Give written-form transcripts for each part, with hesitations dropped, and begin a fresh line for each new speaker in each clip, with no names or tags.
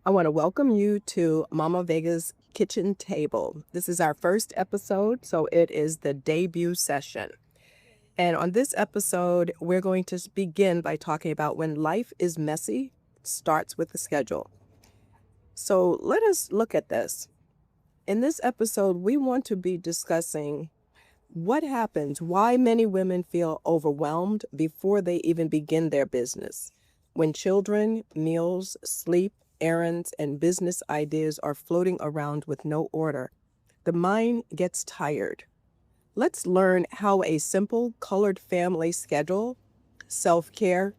I want to welcome you to Mama Vega's Kitchen Table. This is our first episode, so it is the debut session. And on this episode, we're going to begin by talking about when life is messy, it starts with the schedule. So let us look at this. In this episode, we want to be discussing what happens, why many women feel overwhelmed before they even begin their business. When children, meals, sleep, errands, and business ideas are floating around with no order, the mind gets tired. Let's learn how a simple colored family schedule, self-care,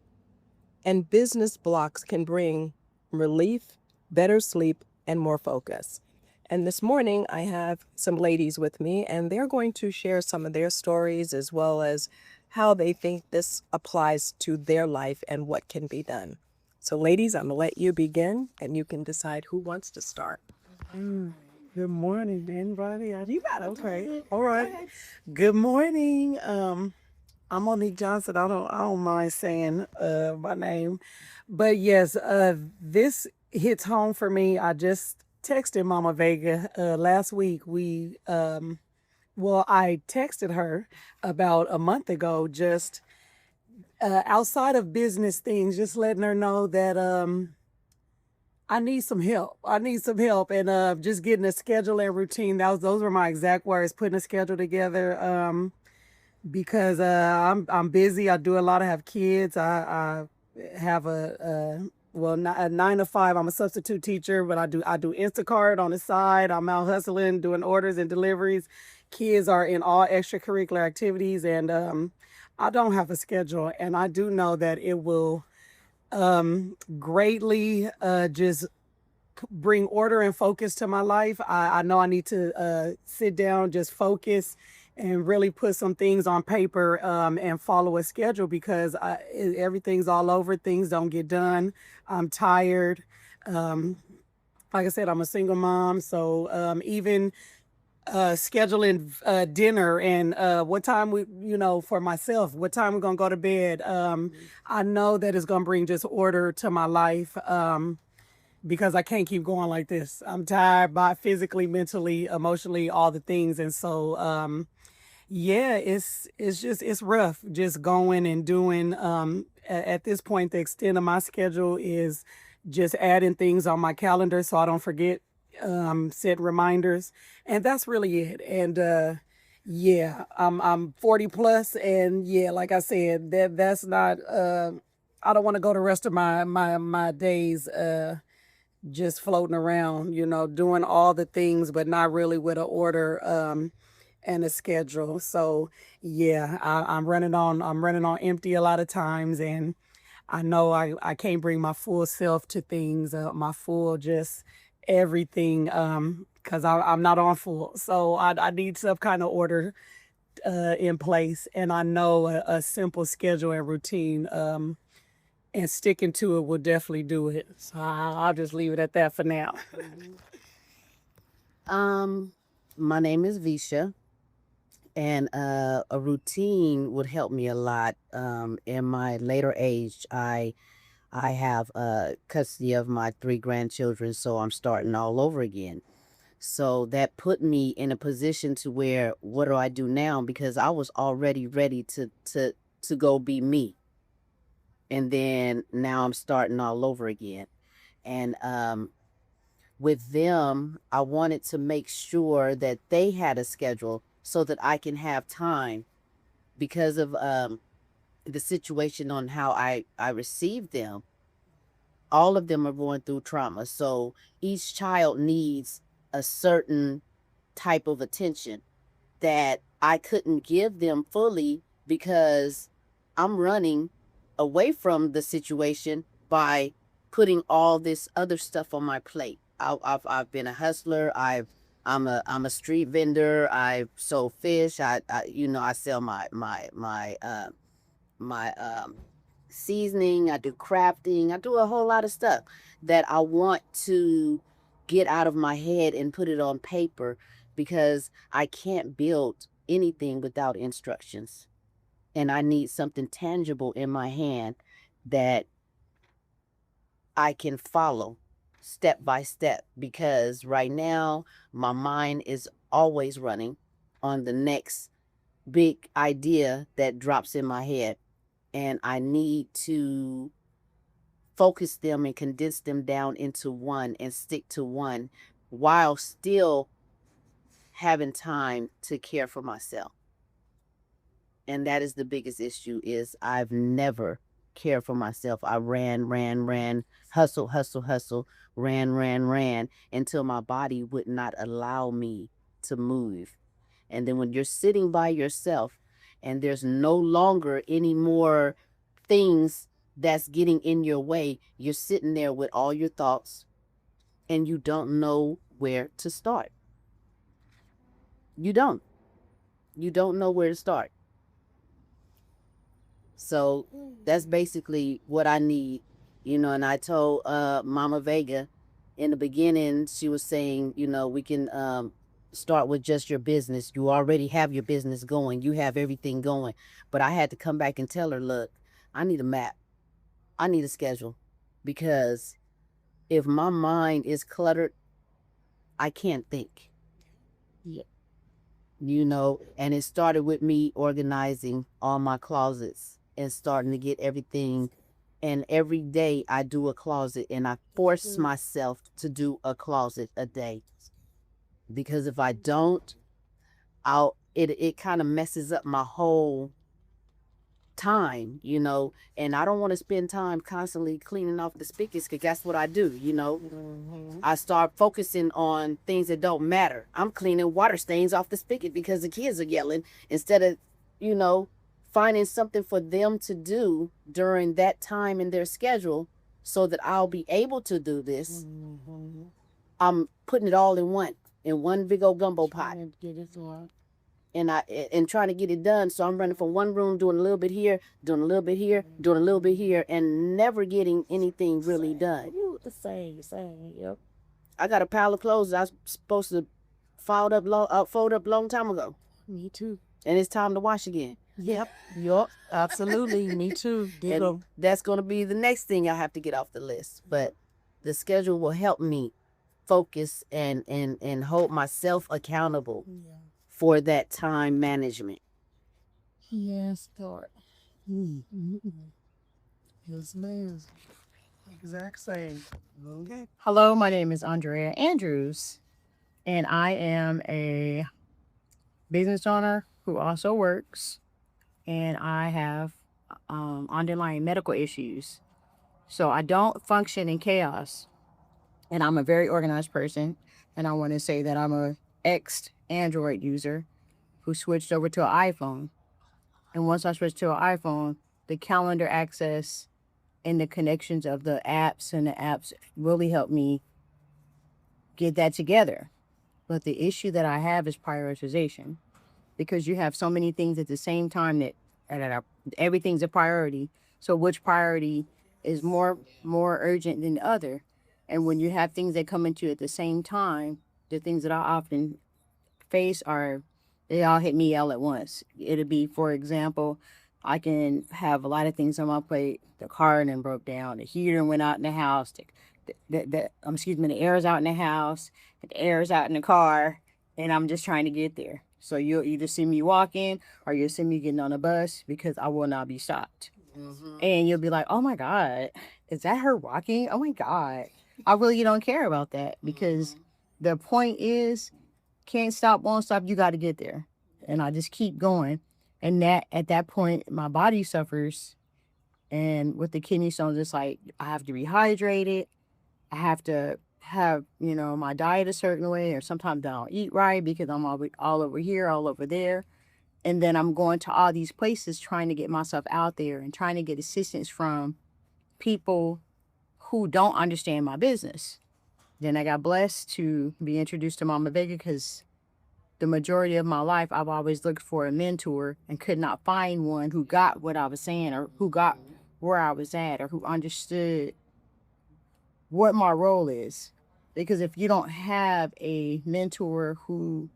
and business blocks can bring relief, better sleep, and more focus. And this morning, I have some ladies with me, and they're going to share some of their stories as well as how they think this applies to their life and what can be done. So, ladies, I'm going to let you begin, and you can decide who wants to start.
Good morning, everybody. You got it. Okay. All right. Good morning. I'm Monique Johnson. I don't mind saying my name. But yes, this hits home for me. I just texted Mama Vega last week. I texted her about a month ago, just outside of business things, just letting her know that I need some help. I need some help, and just getting a schedule and routine. Those were my exact words. Putting a schedule together, because I'm busy. I do a lot. I have kids. I have a 9 to 5. I'm a substitute teacher, but I do Instacart on the side. I'm out hustling, doing orders and deliveries. Kids are in all extracurricular activities, and I don't have a schedule. And I do know that it will greatly just bring order and focus to my life. I know I need to sit down, just focus, and really put some things on paper, and follow a schedule, because everything's all over. Things don't get done. I'm tired. Like I said, I'm a single mom, so even scheduling dinner and what time for myself, what time we're gonna go to bed. I know that it's gonna bring just order to my life, because I can't keep going like this. I'm tired, by physically, mentally, emotionally, all the things. And so yeah, it's rough just going and doing. At this point, the extent of my schedule is just adding things on my calendar so I don't forget, set reminders, and that's really it. And yeah, I'm 40 plus, and yeah, like I said, that's not. I don't want to go the rest of my days just floating around, doing all the things, but not really with an order and a schedule. So yeah, I'm running on empty a lot of times, and I know I can't bring my full self to things, my full just everything, because I'm not on full. So I need some kind of order in place, and I know a simple schedule and routine, and sticking to it will definitely do it. So I'll just leave it at that for now.
Um, my name is Visha, and a routine would help me a lot. In my later age, I have custody of my 3 grandchildren, so I'm starting all over again. So that put me in a position to where, what do I do now? Because I was already ready to go be me, and then now I'm starting all over again. And with them, I wanted to make sure that they had a schedule so that I can have time, because of the situation on how I received them. All of them are going through trauma. So each child needs a certain type of attention that I couldn't give them fully, because I'm running away from the situation by putting all this other stuff on my plate. I've been a hustler. I'm a street vendor. I sold fish. I sell my seasoning. I do crafting. I do a whole lot of stuff that I want to get out of my head and put it on paper, because I can't build anything without instructions. And I need something tangible in my hand that I can follow. step by step, because right now my mind is always running on the next big idea that drops in my head, and I need to focus them and condense them down into one and stick to one while still having time to care for myself. And that is the biggest issue, is I've never cared for myself. I ran, hustle, ran until my body would not allow me to move. And then when you're sitting by yourself and there's no longer any more things that's getting in your way, you're sitting there with all your thoughts and you don't know where to start. You don't know where to start. So that's basically what I need, and I told Mama Vega in the beginning, she was saying, we can start with just your business. You already have your business going. You have everything going. But I had to come back and tell her, look, I need a map. I need a schedule, because if my mind is cluttered, I can't think. Yeah. And it started with me organizing all my closets and starting to get everything. And every day I do a closet, and I force myself to do a closet a day. Because if I don't, it kind of messes up my whole time, and I don't want to spend time constantly cleaning off the spigots, because that's what I do. I start focusing on things that don't matter. I'm cleaning water stains off the spigot because the kids are yelling, instead of finding something for them to do during that time in their schedule so that I'll be able to do this. I'm putting it all in one big old gumbo pot, and trying to get it done. So I'm running from one room, doing a little bit here, doing a little bit here, doing a little bit here, and never getting anything really done.
You the same, yep.
I got a pile of clothes I was supposed to fold up long time ago.
Me too.
And it's time to wash again.
Yep, absolutely. Me too.
And that's going to be the next thing I have to get off the list. But the schedule will help me focus and hold myself accountable for that time management.
Yes, Lord. Yes, ma'am. Exact same. Okay. Hello, my name is Andrea Andrews, and I am a business owner who also works, and I have underlying medical issues. So I don't function in chaos, and I'm a very organized person, and I want to say that I'm a ex-Android user who switched over to an iPhone. And once I switched to an iPhone, the calendar access and the connections of the apps really helped me get that together. But the issue that I have is prioritization, because you have so many things at the same time that everything's a priority. So which priority is more urgent than the other? And when you have things that come into you at the same time, the things that I often face they all hit me all at once. It'll be, for example, I can have a lot of things on my plate. The car done broke down. The heater went out in the house. The air's out in the house. The air's out in the car. And I'm just trying to get there. So you'll either see me walking or you'll see me getting on a bus, because I will not be stopped. And you'll be like, oh my God, is that her walking? Oh my God. I really don't care about that, because the point is, can't stop, won't stop, you got to get there. And I just keep going. And at that point, my body suffers. And with the kidney stones, it's like I have to rehydrate it. I have to have, my diet a certain way, or sometimes I don't eat right because I'm all over here, all over there. And then I'm going to all these places trying to get myself out there and trying to get assistance from people who don't understand my business. Then I got blessed to be introduced to Mama Vega, because the majority of my life, I've always looked for a mentor and could not find one who got what I was saying, or who got where I was at, or who understood what my role is. Because if you don't have a mentor who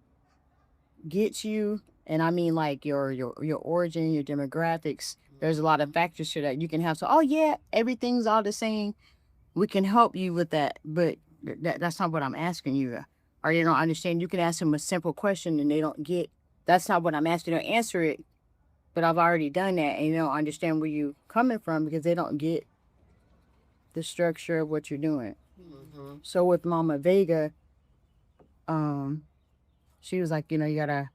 gets you, and I mean like your origin, your demographics, there's a lot of factors to that. You can have, everything's all the same. we can help you with that, but that's not what I'm asking you. Or they don't understand. You can ask them a simple question and they don't get. That's not what I'm asking. They'll answer it, but I've already done that, and they don't understand where you're coming from because they don't get the structure of what you're doing.
Mm-hmm.
So with Mama Vega, she was like, you know, you gotta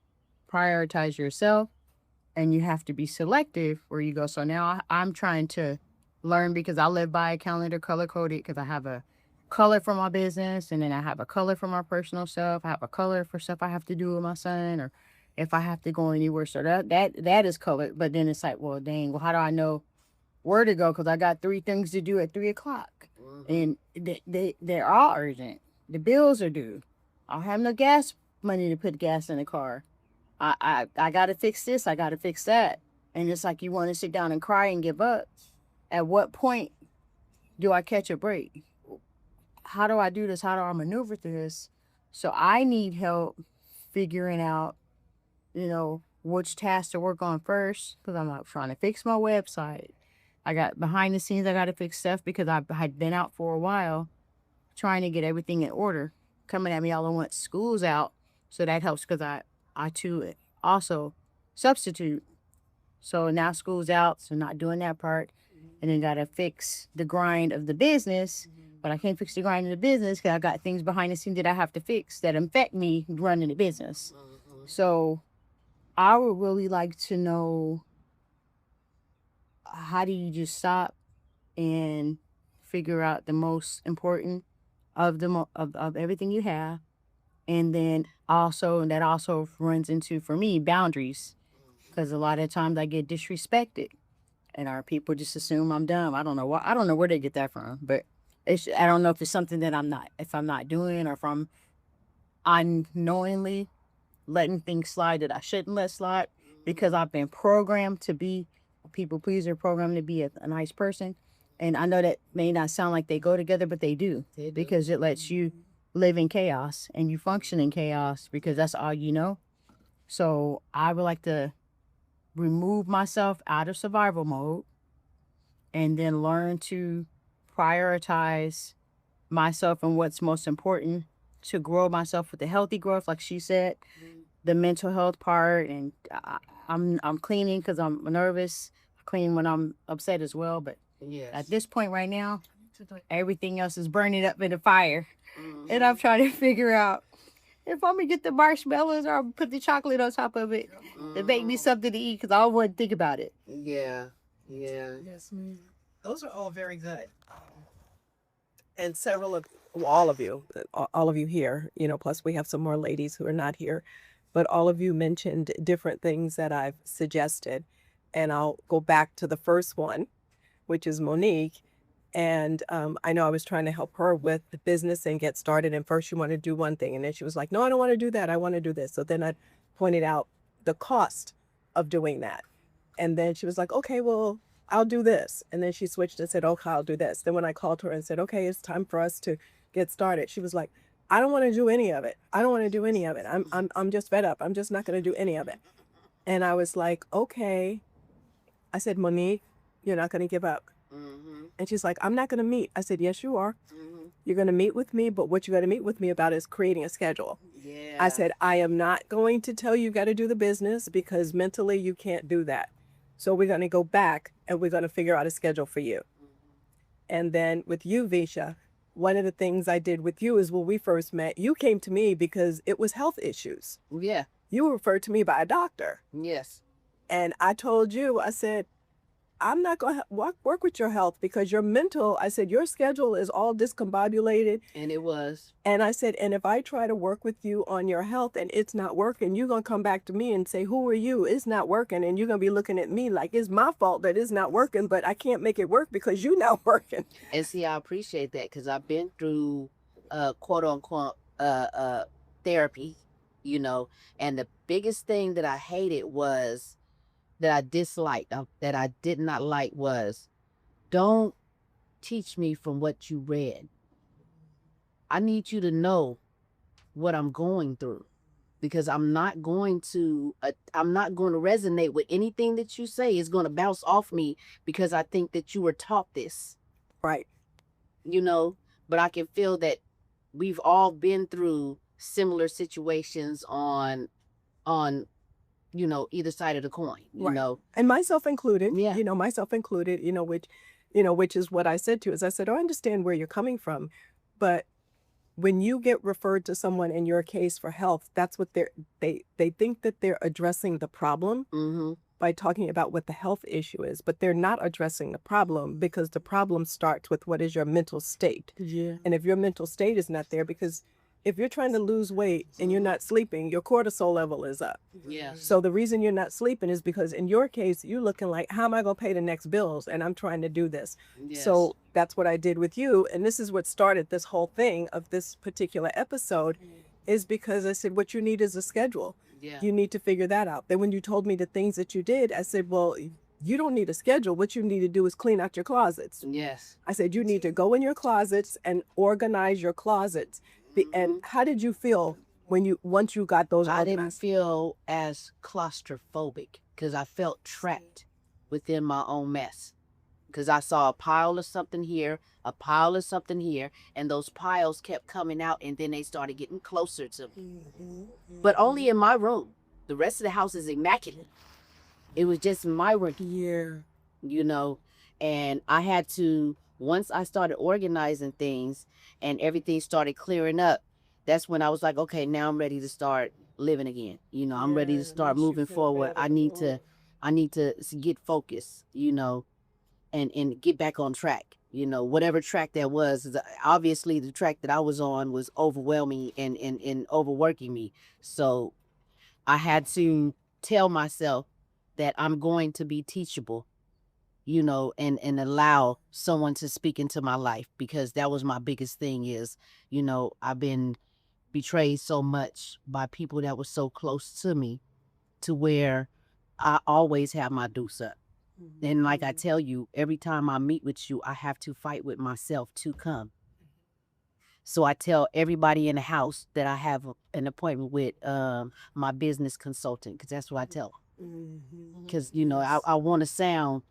prioritize yourself, and you have to be selective where you go. So now I'm trying to learn because I live by a calendar color coded because I have a color for my business and then I have a color for my personal stuff. I have a color for stuff I have to do with my son or if I have to go anywhere. So that is colored. But then it's like, well, dang, well, how do I know where to go? Because I got 3 things to do at 3 o'clock. And they're all urgent. The bills are due. I don't have no gas money to put gas in the car. I got to fix this. I got to fix that. And it's like you want to sit down and cry and give up. At what point do I catch a break? How do I do this? How do I maneuver through this? So I need help figuring out, you know, which tasks to work on first because I'm like trying to fix my website. I got behind the scenes, I got to fix stuff because I had been out for a while trying to get everything in order. Coming at me all at once, school's out. So that helps because I too also substitute. So now school's out, so not doing that part. And then got to fix the grind of the business. But I can't fix the grind of the business because I got things behind the scenes that I have to fix that affect me running the business. So I would really like to know, how do you just stop and figure out the most important of of everything you have? And then also, and that also runs into, for me, boundaries. Because a lot of times I get disrespected and our people just assume I'm dumb. I don't know why. I don't know where they get that from, but I don't know if it's something that if I'm not doing or if I'm unknowingly letting things slide that I shouldn't let slide because I've been programmed to be a people pleaser, programmed to be a nice person. And I know that may not sound like they go together, but they do. Because it lets you live in chaos and you function in chaos because that's all you know. So I would like to remove myself out of survival mode and then learn to prioritize myself and what's most important to grow myself with the healthy growth, like she said, the mental health part. And I'm cleaning because I'm nervous. I clean when I'm upset as well. But at this point right now, everything else is burning up in the fire. And I'm trying to figure out if I'm going to get the marshmallows or put the chocolate on top of it to make me something to eat because I don't want to think about it.
Yeah.
Yes, ma'am. Those are all very good. And all of you here, you know, plus we have some more ladies who are not here, but all of you mentioned different things that I've suggested. And I'll go back to the first one, which is Monique. And I know I was trying to help her with the business and get started. And first she wanted to do one thing. And then she was like, no, I don't want to do that. I want to do this. So then I pointed out the cost of doing that. And then she was like, okay, well, I'll do this. And then she switched and said, okay, I'll do this. Then when I called her and said, okay, it's time for us to get started, she was like, I don't want to do any of it. I don't want to do any of it. I'm just fed up. I'm just not going to do any of it. And I was like, okay. I said, Monique, you're not going to give up. And she's like, I'm not going to meet. I said, yes, you are. You're going to meet with me, but what you got to meet with me about is creating a schedule. I said, I am not going to tell you got to do the business because mentally you can't do that. So we're going to go back and we're going to figure out a schedule for you. And then with you, Visha, one of the things I did with you is when we first met, you came to me because it was health issues.
Yeah.
You were referred to me by a doctor.
Yes.
And I told you, I said, I'm not going to work with your health because your mental, I said, your schedule is all discombobulated.
And it was.
And I said, and if I try to work with you on your health and it's not working, you're going to come back to me and say, who are you? It's not working. And you're going to be looking at me like it's my fault that it's not working, but I can't make it work because you're not working.
And see, I appreciate that because I've been through quote unquote therapy, you know, and the biggest thing that I hated was that I disliked, that I did not like was, don't teach me from what you read. I need you to know what I'm going through because I'm not going to resonate with anything that you say. It's going to bounce off me because I think that you were taught this.
Right.
you know, but I can feel that we've all been through similar situations on either side of the coin, you
Right.
know.
And myself included,
Yeah.
myself included, which is what I said to you, is I said, oh, I understand where you're coming from, but when you get referred to someone in your case for health, that's what they think that they're addressing the problem
Mm-hmm.
by talking about what the health issue is, but they're not addressing the problem, because the problem starts with what is your mental state.
Yeah.
And if your mental state is not there, because if you're trying to lose weight and you're not sleeping, your cortisol level is up.
Yes.
So the reason you're not sleeping is because in your case, you're looking like, how am I going to pay the next bills? And I'm trying to do this.
Yes.
So that's what I did with you. And this is what started this whole thing of this particular episode, is because I said, what you need is a schedule.
Yeah.
You need to figure that out. Then when you told me the things that you did, I said, well, you don't need a schedule. What you need to do is clean out your closets.
Yes.
I said, you need to go in your closets and organize your closets. And how did you feel once you got those
I didn't
organized?
feel as claustrophobic because I felt trapped within my own mess. Because I saw a pile of something here, a pile of something here, and those piles kept coming out, and then they started getting closer to me. But only in my room. The rest of the house is immaculate. It was just my room,
Yeah.
you know, and I had to, once I started organizing things and everything started clearing up, that's when I was like, okay, now I'm ready to start living again. You know, I'm ready to start
makes you
moving
feel
forward.
better.
I need to get focused, you know, and get back on track. You know, whatever track that was, obviously the track that I was on was overwhelming and overworking me. So I had to tell myself that I'm going to be teachable, you know, and allow someone to speak into my life, because that was my biggest thing is, you know, I've been betrayed so much by people that were so close to me, to where I always have my deuce up. And like I tell you, every time I meet with you, I have to fight with myself to come. So I tell everybody in the house that I have an appointment with my business consultant, because that's what I tell them. Because, you know, I want to sound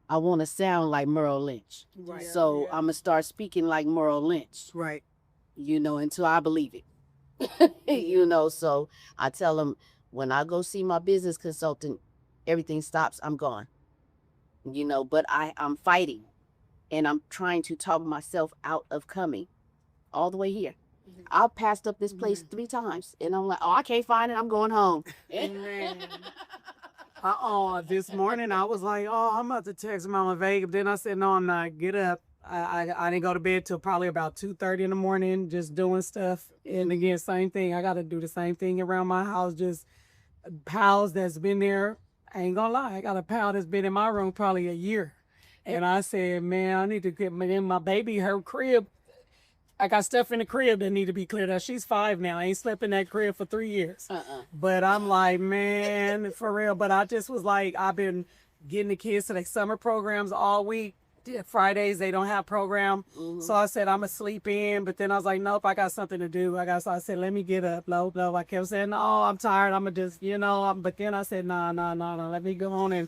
like Merrill Lynch.
Right.
So I'm going to start speaking like Merrill Lynch,
Right.
you know, until I believe it. You know, so I tell them, when I go see my business consultant, everything stops, I'm gone. You know, but I'm fighting, and I'm trying to talk myself out of coming all the way here. I passed up this place 3 times, and I'm like, oh, I can't find it. I'm going home.
This morning I was like, oh, I'm about to text Mama Vega. But then I said, no, I'm not. Get up. I didn't go to bed till probably about 2:30 in the morning, just doing stuff. And again, same thing. I got to do the same thing around my house. Just piles that's been there. I ain't gonna lie. I got a pile that's been in my room probably a year. And I said, man, I need to get my baby, her crib. I got stuff in the crib that need to be cleared out. She's 5 now. I ain't slept in that crib for 3 years. But I'm like, man, for real. But I just was like, I've been getting the kids to their summer programs all week. Fridays, they don't have program. So I said, I'm going to sleep in. But then I was like, nope, I got something to do. So I said, let me get up. No. I kept saying, no, I'm tired. I'm going to just, you know. But then I said, no. Let me go on and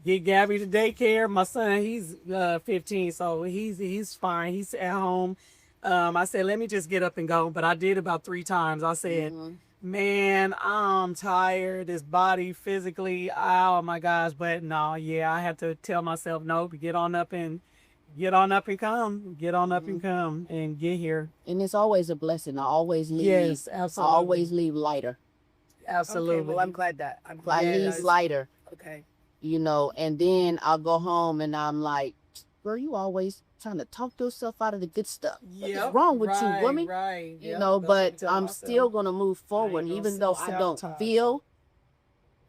get Gabby to daycare. My son, he's 15, so he's fine. He's at home. I said, let me just get up and go. But I did about 3 times. I said, man, I'm tired. This body physically, oh my gosh. But no, yeah, I had to tell myself, no, get on up and come. Get on up and come and get here.
And it's always a blessing. I always leave.
Yes,
I
absolutely.
always leave lighter.
Absolutely.
Okay, well, I'm glad that.
I leave lighter,
Okay.
you know, and then I'll go home and I'm like, girl, you always trying to talk yourself out of the good stuff. What's wrong with you, woman?
Right.
You know, but I'm still going to move forward, even though I don't feel,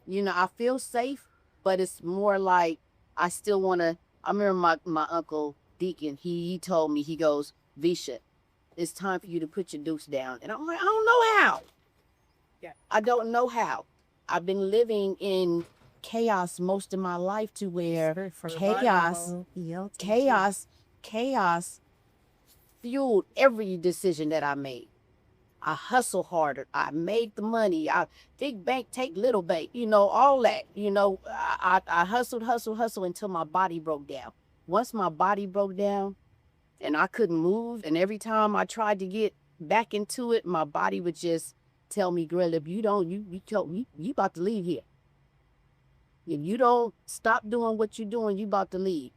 you know, I feel safe, but it's more like I still want to. I remember my uncle Deacon, he told me, he goes, Visha, it's time for you to put your deuce down. And I'm like, I don't know how.
Yeah.
I don't know how. I've been living in chaos most of my life, to where chaos fueled every decision that I made. I hustle harder. I made the money. Big bank, take little bank, you know, all that. You know, I hustled until my body broke down. Once my body broke down, and I couldn't move. And every time I tried to get back into it, my body would just tell me, girl, if you don't, you about to leave here. If you don't stop doing what you're doing, you about to leave.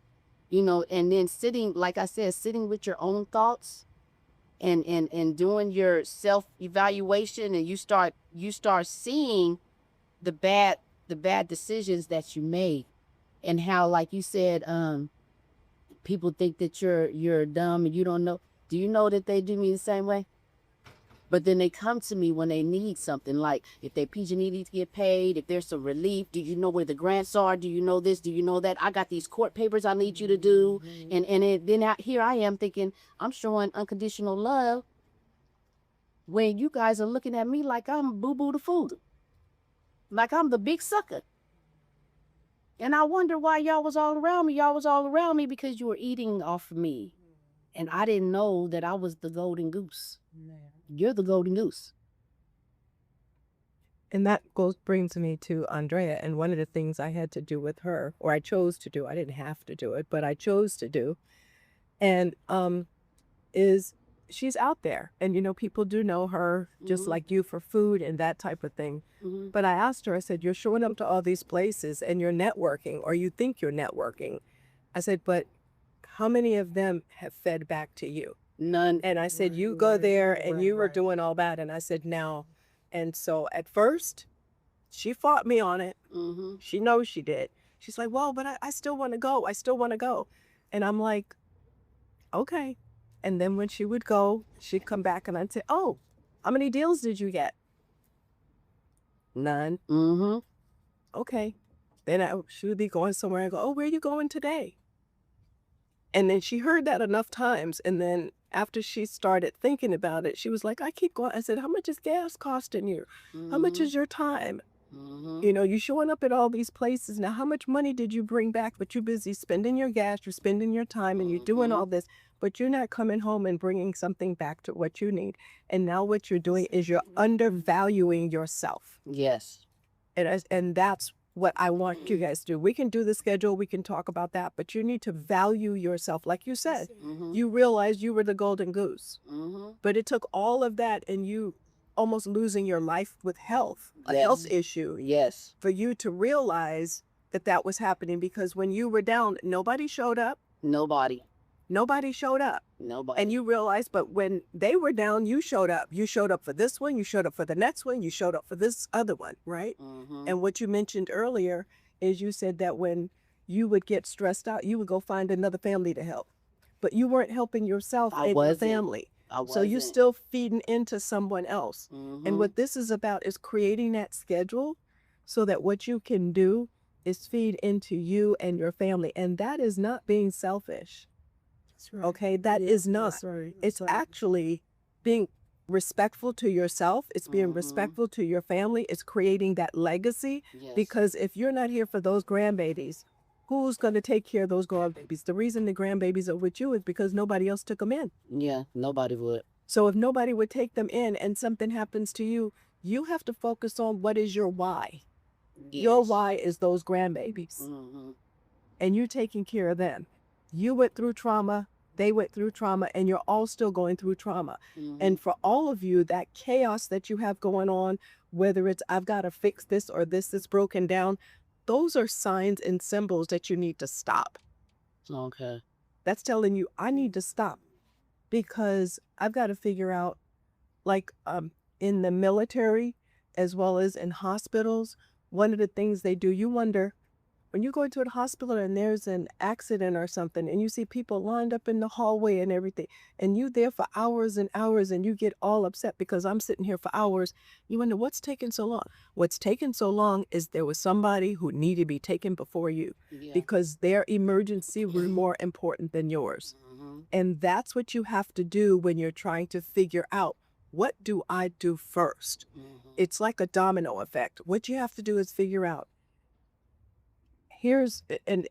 And then sitting, like I said, sitting with your own thoughts and doing your self-evaluation, and you start seeing the bad decisions that you made, and how, like you said, people think that you're dumb and you don't know. Do you know that they do me the same way? But then they come to me when they need something, like if their PG needs to get paid, if there's some relief. Do you know where the grants are? Do you know this? Do you know that? I got these court papers I need you to do. Then here I am thinking I'm showing unconditional love when you guys are looking at me like I'm boo-boo the fool, like I'm the big sucker. And I wonder why y'all was all around me. Y'all was all around me because you were eating off of me. And I didn't know that I was the golden goose. You're the golden goose.
And that brings me to Andrea. And one of the things I had to do with her, or I chose to do, I didn't have to do it, but I chose to do, and is she's out there. And, people do know her just like you for food and that type of thing. But I asked her, I said, you're showing up to all these places and you're networking, or you think you're networking. I said, but how many of them have fed back to you?
None.
And I said, you go there and you were doing all that. And I said, now. And so at first, she fought me on it. She knows she did. She's like, well, but I still want to go. I still want to go. And I'm like, okay. And then when she would go, she'd come back and I'd say, oh, how many deals did you get? None. Okay. Then she would be going somewhere and go, oh, where are you going today? And then she heard that enough times. And then after she started thinking about it, she was like, I keep going. I said, how much is gas costing you? How much is your time? You showing up at all these places. Now, how much money did you bring back? But you're busy spending your gas, you're spending your time, and you're doing all this. But you're not coming home and bringing something back to what you need. And now what you're doing is you're undervaluing yourself.
Yes.
And that's what I want you guys to do. We can do the schedule, we can talk about that, but you need to value yourself. Like you said, you realized you were the golden goose, but it took all of that and you almost losing your life with health, a health issue, for you to realize that that was happening, because when you were down, nobody showed up. Nobody showed up.
Nobody.
And you realized, but when they were down, you showed up. You showed up for this one, you showed up for the next one, you showed up for this other one, right? And what you mentioned earlier is you said that when you would get stressed out, you would go find another family to help. But you weren't helping yourself and your family. So you're still feeding into someone else. And what this is about is creating that schedule so that what you can do is feed into you and your family. And that is not being selfish. Right. Okay, that is not. Right. It's actually being respectful to yourself. It's being respectful to your family. It's creating that legacy. Because if you're not here for those grandbabies, who's going to take care of those grandbabies? The reason the grandbabies are with you is because nobody else took them in.
Yeah, nobody would.
So if nobody would take them in and something happens to you, you have to focus on what is your why. Your why is those grandbabies. And you're taking care of them. You went through trauma. They went through trauma, and you're all still going through trauma. And for all of you, that chaos that you have going on, whether it's I've got to fix this or this is broken down, those are signs and symbols that you need to stop.
Okay.
That's telling you I need to stop, because I've got to figure out, like in the military as well as in hospitals, one of the things they do, you wonder, when you go into a hospital and there's an accident or something and you see people lined up in the hallway and everything, and you there for hours and hours and you get all upset because I'm sitting here for hours, you wonder what's taking so long. What's taking so long is there was somebody who needed to be taken before you, because their emergency was more important than yours. And that's what you have to do when you're trying to figure out, what do I do first? It's like a domino effect. What you have to do is figure out, here's an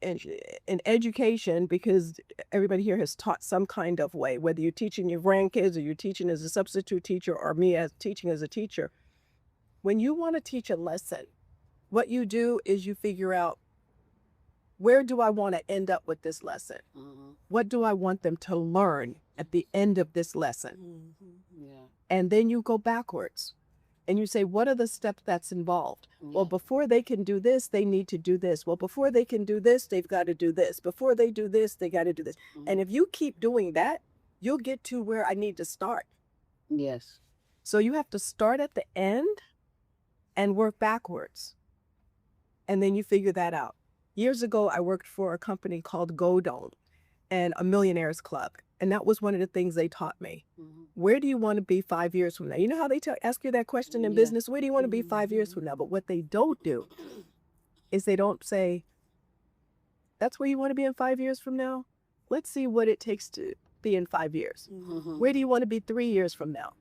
education, because everybody here has taught some kind of way, whether you're teaching your grandkids or you're teaching as a substitute teacher or me as teaching as a teacher. When you want to teach a lesson, what you do is you figure out, where do I want to end up with this lesson? What do I want them to learn at the end of this lesson?
Yeah.
And then you go backwards and you say, what are the steps that's involved? Well, before they can do this, they need to do this. Well, before they can do this, they've got to do this. Before they do this, they got to do this. And if you keep doing that, you'll get to where I need to start.
Yes.
So you have to start at the end and work backwards. And then you figure that out. Years ago, I worked for a company called Godon and a Millionaires Club. And that was one of the things they taught me. Where do you want to be 5 years from now? You know how they ask you that question in business? Where do you want to be 5 years from now? But what they don't do is they don't say, that's where you want to be in 5 years from now? Let's see what it takes to be in 5 years. Where do you want to be 3 years from now?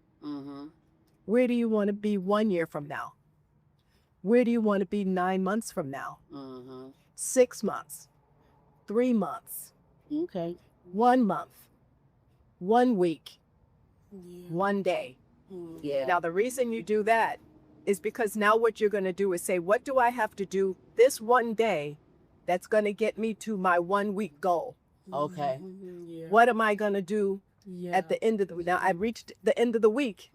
Where do you want to be 1 year from now? Where do you want to be 9 months from now? 6 months, 3 months,
Okay.
1 month, 1 week, 1 day.
Yeah.
Now, the reason you do that is because now what you're going to do is say, what do I have to do this one day that's going to get me to my 1 week goal?
Okay.
What am I going to do at the end of the week? Now, I reached the end of the week.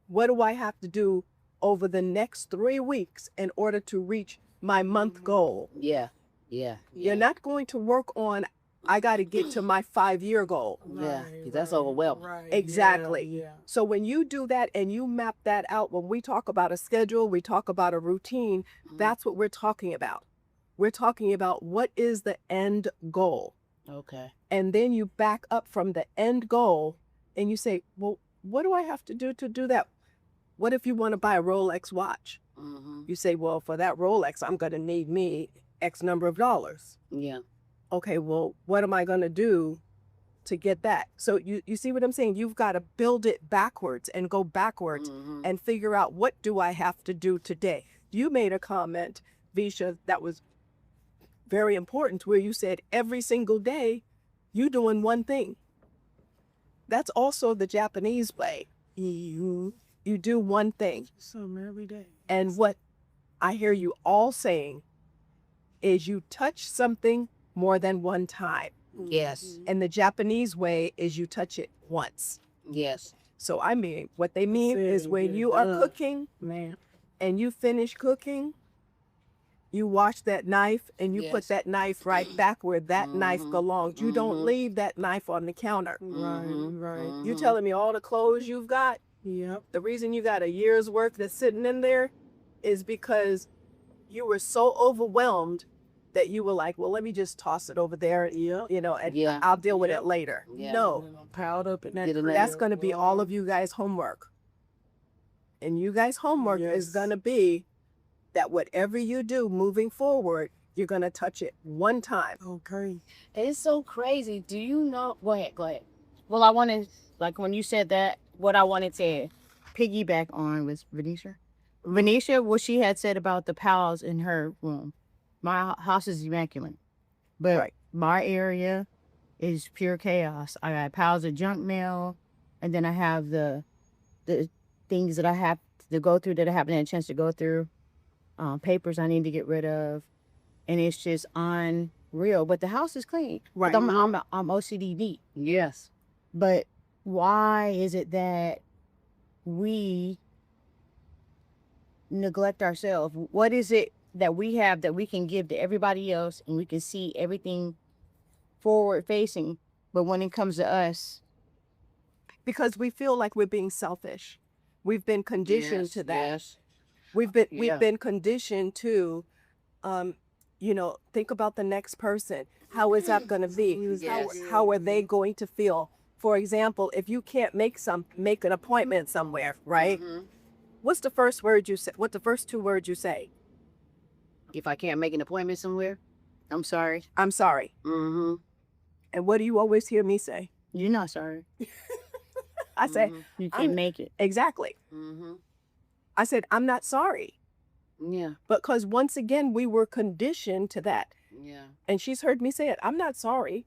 What do I have to do over the next 3 weeks in order to reach my month goal?
Yeah. Yeah.
You're not going to work on, I got to get to my 5-year goal.
Yeah. 'Cause that's overwhelming.
Exactly.
Yeah.
So when you do that and you map that out, when we talk about a schedule, we talk about a routine, that's what we're talking about. We're talking about what is the end goal.
Okay.
And then you back up from the end goal and you say, well, what do I have to do that? What if you want to buy a Rolex watch? You say, well, for that Rolex, I'm going to need me X number of dollars.
Yeah.
Okay, well, what am I going to do to get that? So you see what I'm saying? You've got to build it backwards and go backwards and figure out, what do I have to do today? You made a comment, Visha, that was very important, where you said every single day you doing one thing. That's also the Japanese way. You do one thing.
Something every day.
And what I hear you all saying is you touch something more than one time.
Yes.
And the Japanese way is you touch it once.
Yes.
So I mean, what they mean is when you are cooking and you finish cooking, you wash that knife and you put that knife right back where that knife belongs. You don't leave that knife on the counter.
Right.
You telling me all the clothes you've got?
Yep.
The reason you got a year's worth that's sitting in there is because you were so overwhelmed that you were like, well, let me just toss it over there, you know, and I'll deal with it later.
Yeah.
No,
Piled up in that.
Get in
crib.
there.
that's going to be all of you guys' homework. And you guys' homework is going to be that whatever you do moving forward, you're going to touch it one time.
Okay.
It's so crazy. Do you know? Go ahead. Go ahead.
Well, I wanted, like when you said that, what I wanted to piggyback on was Venetia. Venetia, what she had said about the pals in her room. My house is immaculate, but my area is pure chaos. I got piles of junk mail, and then I have the things that I have to go through that I haven't had a chance to go through, papers I need to get rid of, and it's just unreal. But the house is clean.
Right.
I'm OCD.
Yes.
But why is it that we neglect ourselves? What is it that we have that we can give to everybody else and we can see everything forward facing, but when it comes to us,
Because we feel like we're being selfish. We've been conditioned to that.
Yes.
We've been conditioned to, think about the next person. How is that going to be?
Yes.
How are they going to feel? For example, if you can't make an appointment somewhere, right? What's the first word you say? What the first 2 words you say?
If I can't make an appointment somewhere,
I'm sorry.
I'm sorry. And what do you always hear me say?
You're not sorry.
I say,
You can't make it.
exactly. I said, I'm not sorry.
Yeah.
Because once again, we were conditioned to that.
Yeah.
And she's heard me say it. I'm not sorry.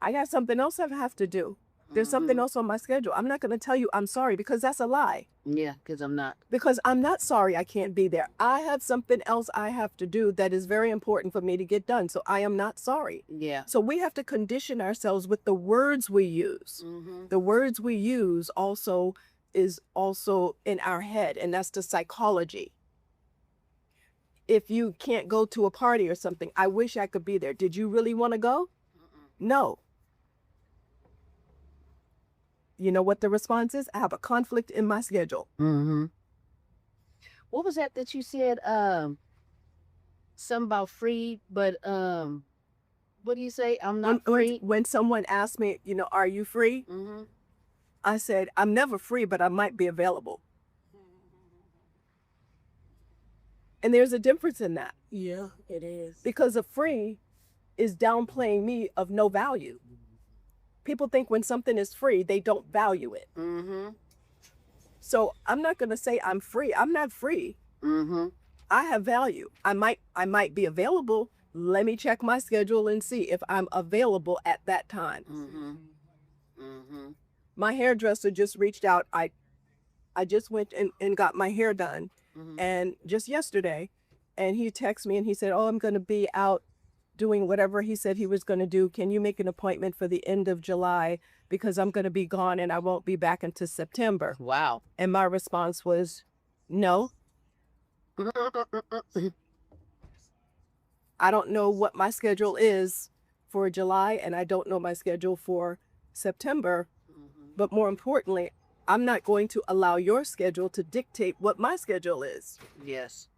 I got something else I have to do. There's something else on my schedule. I'm not going to tell you I'm sorry because that's a lie.
Yeah, because I'm not.
Because I'm not sorry I can't be there. I have something else I have to do that is very important for me to get done. So I am not sorry.
Yeah.
So we have to condition ourselves with the words we use. The words we use also is also in our head, and that's the psychology. If you can't go to a party or something, I wish I could be there. Did you really want to go? No. You know what the response is? I have a conflict in my schedule.
What was that you said? Something about free, but what do you say? I'm not free.
When someone asked me, you know, are you free? I said, I'm never free, but I might be available. And there's a difference in that.
Yeah, it is.
Because a free is downplaying me of no value. People think when something is free, they don't value it. So I'm not going to say I'm free. I'm not free. I have value. I might be available. Let me check my schedule and see if I'm available at that time. My hairdresser just reached out. I just went and got my hair done. And just yesterday, and he texted me and he said, oh, I'm going to be out doing whatever he said he was going to do. Can you make an appointment for the end of July? Because I'm going to be gone and I won't be back until September.
Wow.
And my response was, no. I don't know what my schedule is for July, and I don't know my schedule for September. But more importantly, I'm not going to allow your schedule to dictate what my schedule is.
Yes.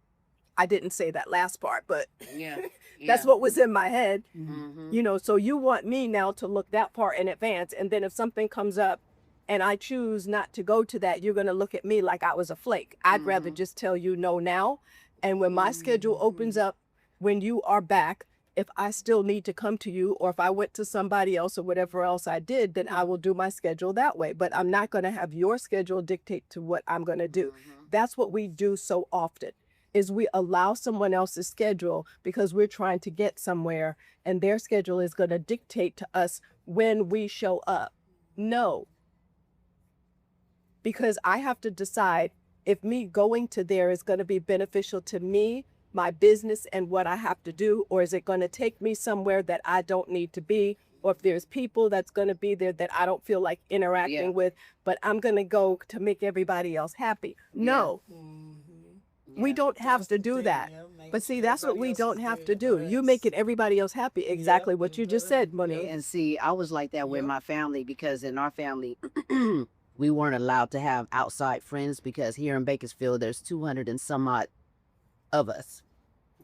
I didn't say that last part, but
Yeah.
that's what was in my head. You know, so you want me now to look that part in advance. And then if something comes up and I choose not to go to that, you're going to look at me like I was a flake. I'd rather just tell you no now. And when my schedule opens up, when you are back, if I still need to come to you, or if I went to somebody else or whatever else I did, then I will do my schedule that way. But I'm not going to have your schedule dictate to what I'm going to do. That's what we do so often, is we allow someone else's schedule because we're trying to get somewhere, and their schedule is going to dictate to us when we show up. No. Because I have to decide if me going to there is going to be beneficial to me, my business, and what I have to do, or is it going to take me somewhere that I don't need to be, or if there's people that's going to be there that I don't feel like interacting with, but I'm going to go to make everybody else happy. No. We don't have to do that. But see, that's what we don't have to do. You making everybody else happy. Exactly what you just said, Monique.
And see, I was like that with my family, because in our family, we weren't allowed to have outside friends, because here in Bakersfield, there's 200 and some odd of us.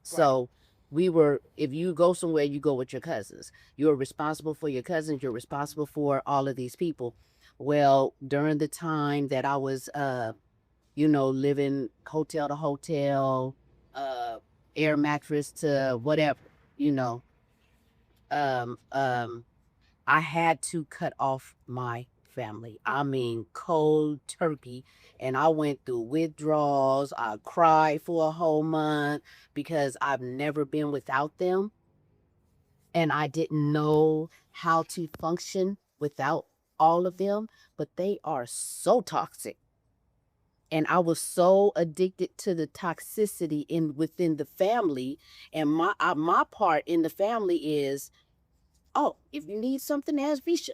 So we were, if you go somewhere, you go with your cousins. You're responsible for your cousins. You're responsible for all of these people. Well, during the time that I was, you know, living hotel to hotel, air mattress to whatever, you know, I had to cut off my family. I mean, cold turkey. And I went through withdrawals. I cried for a whole month because I've never been without them. And I didn't know how to function without all of them. But they are so toxic. And I was so addicted to the toxicity within the family. And my part in the family is, oh, if you need something, ask Visha.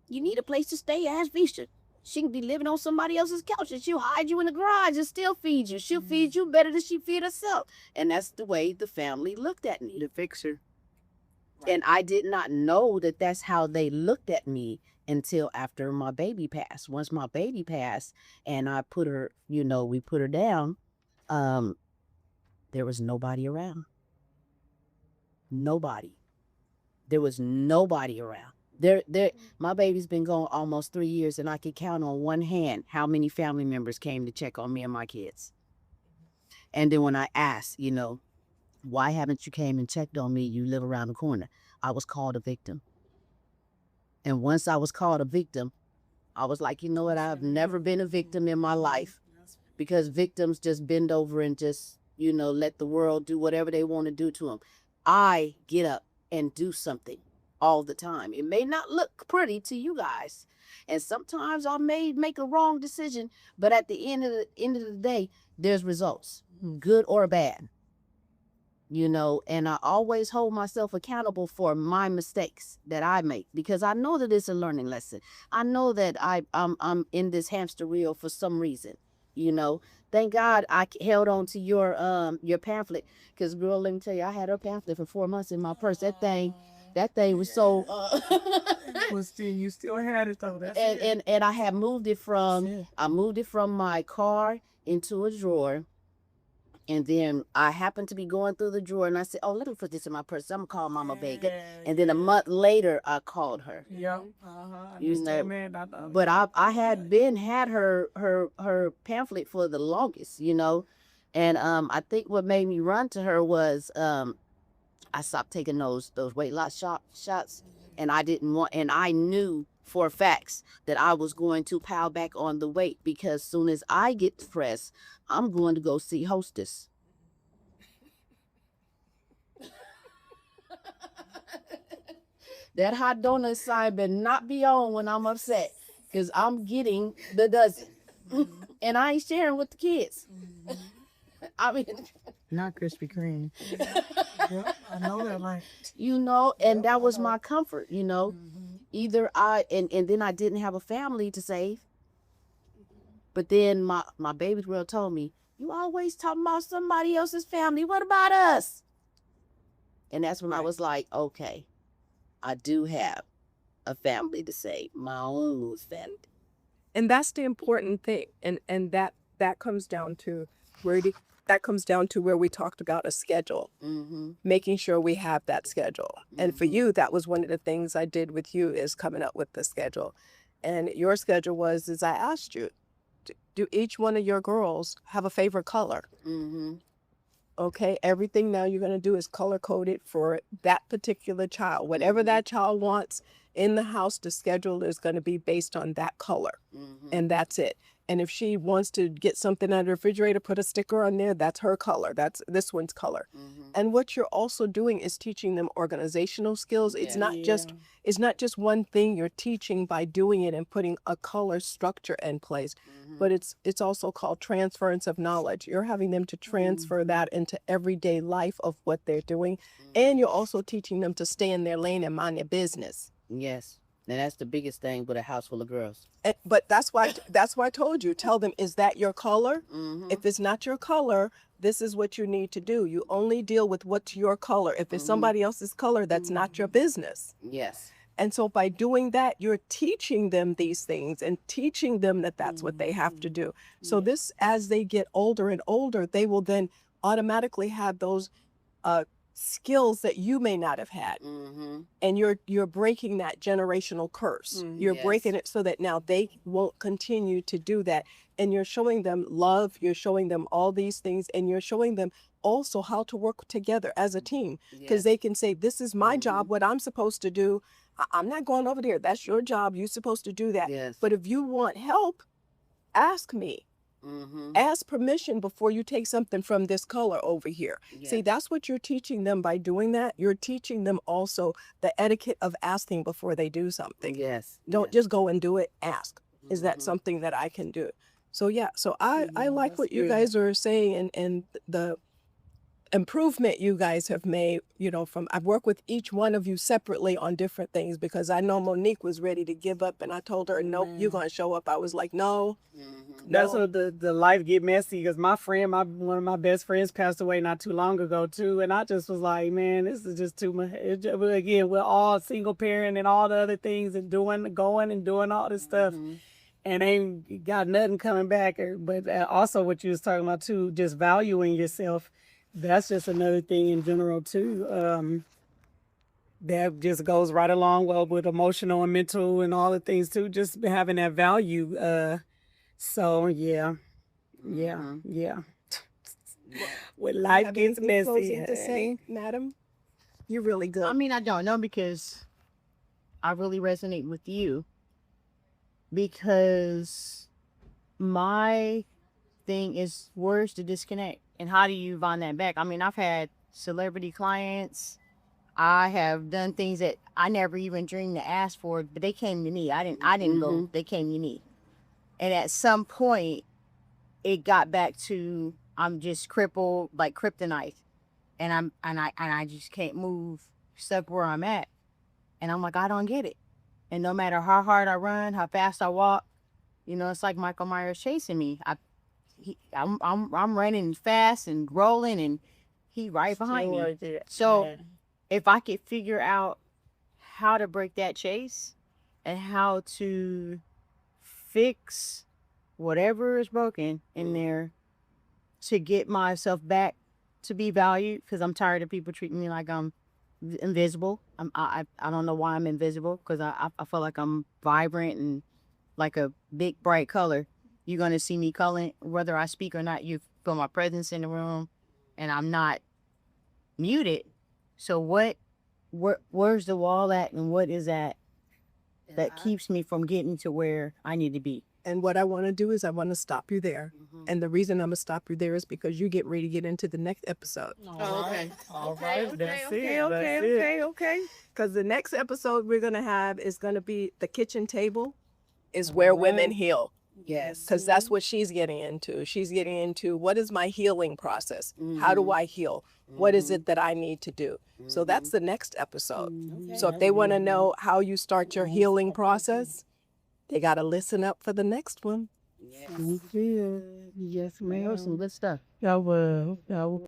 You need a place to stay, ask Visha. She can be living on somebody else's couch and she'll hide you in the garage and still feed you. She'll feed you better than she feed herself. And that's the way the family looked at me.
The fixer.
And I did not know that that's how they looked at me until after my baby passed. Once my baby passed and I put her, you know, we put her down, there was nobody around. Nobody. There was nobody around. My baby's been gone almost 3 years, and I could count on one hand how many family members came to check on me and my kids. And then when I asked, you know, why haven't you came and checked on me? You live around the corner. I was called a victim. And once I was called a victim, I was like, you know what? I've never been a victim in my life, because victims just bend over and just, you know, let the world do whatever they want to do to them. I get up and do something. all the time. It may not look pretty to you guys. And sometimes I may make a wrong decision, but at the end of the day, there's results, good or bad. You know, and I always hold myself accountable for my mistakes that I make, because I know that it's a learning lesson. I know that I'm in this hamster wheel for some reason. You know, thank God I held on to your pamphlet, because girl, let me tell you, I had a pamphlet for 4 months in my purse. That thing was so.
Well, still, you still had it though. That's
And I had moved it from my car into a drawer. And then I happened to be going through the drawer, and I said, "Oh, let me put this in my purse. I'm gonna call Mama Vega." And then a month later, I called her.
Yeah.
You know, but I had had her pamphlet for the longest, you know, and I think what made me run to her was I stopped taking those weight loss shots, and I didn't want, and I knew for a fact that I was going to pile back on the weight, because soon as I get depressed, I'm going to go see Hostess. That hot donut sign better not be on when I'm upset, because I'm getting the dozen. And I ain't sharing with the kids. I mean,
Not Krispy Kreme.
Yeah, I know that, like,
you know, and that was my comfort, you know. Either and then I didn't have a family to save. But then my baby girl told me, "You always talking about somebody else's family. What about us?" And that's when I was like, okay, I do have a family to save, my own family.
And that's the important thing. And that comes down to where we talked about a schedule, making sure we have that schedule. And for you, that was one of the things I did with you, is coming up with the schedule. And your schedule was, as I asked you, do each one of your girls have a favorite color? Okay, everything now you're going to do is color coded for that particular child. Whatever that child wants in the house, the schedule is going to be based on that color. And that's it. And if she wants to get something out of the refrigerator, put a sticker on there, that's her color. That's this one's color. And what you're also doing is teaching them organizational skills. It's not just one thing you're teaching by doing it and putting a color structure in place, but it's also called transference of knowledge. You're having them to transfer that into everyday life of what they're doing. And you're also teaching them to stay in their lane and mind their business.
Yes. And that's the biggest thing with a house full of girls.
But that's why I told you, tell them, is that your color? If it's not your color, this is what you need to do. You only deal with what's your color. If it's somebody else's color, that's not your business.
Yes.
And so by doing that, you're teaching them these things and teaching them that that's what they have to do. So this, as they get older and older, they will then automatically have those skills that you may not have had. And you're breaking that generational curse. You're breaking it so that now they won't continue to do that. And you're showing them love, you're showing them all these things, and you're showing them also how to work together as a team, because they can say, this is my job, what I'm supposed to do. I'm not going over there. That's your job. You're supposed to do that. But if you want help, ask me. Ask permission before you take something from this color over here. See, that's what you're teaching them by doing that. You're teaching them also the etiquette of asking before they do something. Don't just go and do it. Ask. Is that something that I can do? So yeah, so I like what you guys are saying, and the improvement you guys have made, you know, I've worked with each one of you separately on different things, because I know Monique was ready to give up, and I told her, nope, you're going to show up. I was like, no.
That's what the life get messy, because my friend, one of my best friends passed away not too long ago too, and I just was like, man, this is just too much. Again, we're all single parent and all the other things, and going and doing all this stuff, and ain't got nothing coming back. But also what you was talking about too, just valuing yourself. That's just another thing in general too. That just goes right along well with emotional and mental and all the things too. Just having that value. So yeah. When life gets messy.
To say, madam, you're really good.
I mean, I don't know, because I really resonate with you, because my thing is, where's the disconnect, and how do you find that back? I mean, I've had celebrity clients, I have done things that I never even dreamed to ask for, but they came to me. I didn't go. They came to me. And at some point, it got back to I'm just crippled like kryptonite, and I just can't move, stuck where I'm at. And I'm like, I don't get it. And no matter how hard I run, how fast I walk, it's like Michael Myers chasing me. I'm running fast and rolling, and he right behind me. So if I could figure out how to break that chase and how to fix whatever is broken in there to get myself back to be valued, because I'm tired of people treating me like I'm invisible. I don't know why I'm invisible, because I feel like I'm vibrant and like a big bright color. You're gonna see me coloring whether I speak or not. You feel my presence in the room, and I'm not muted. So where's the wall at, and what is that keeps me from getting to where I need to be?
And what I want to do is I want to stop you there. And the reason I'm going to stop you there is because you get ready to get into the next episode.
Okay. All right. That's
Okay,
it.
okay,
That's it.
okay, okay. Because the next episode we're going to have is going to be the kitchen table is where women heal.
Yes.
Because that's what she's getting into. She's getting into what is my healing process? How do I heal? What is it that I need to do? So that's the next episode. So if they want to know how you start your healing process, they got to listen up for the next one.
Yes.
Yes, man. Some good stuff.
Y'all will.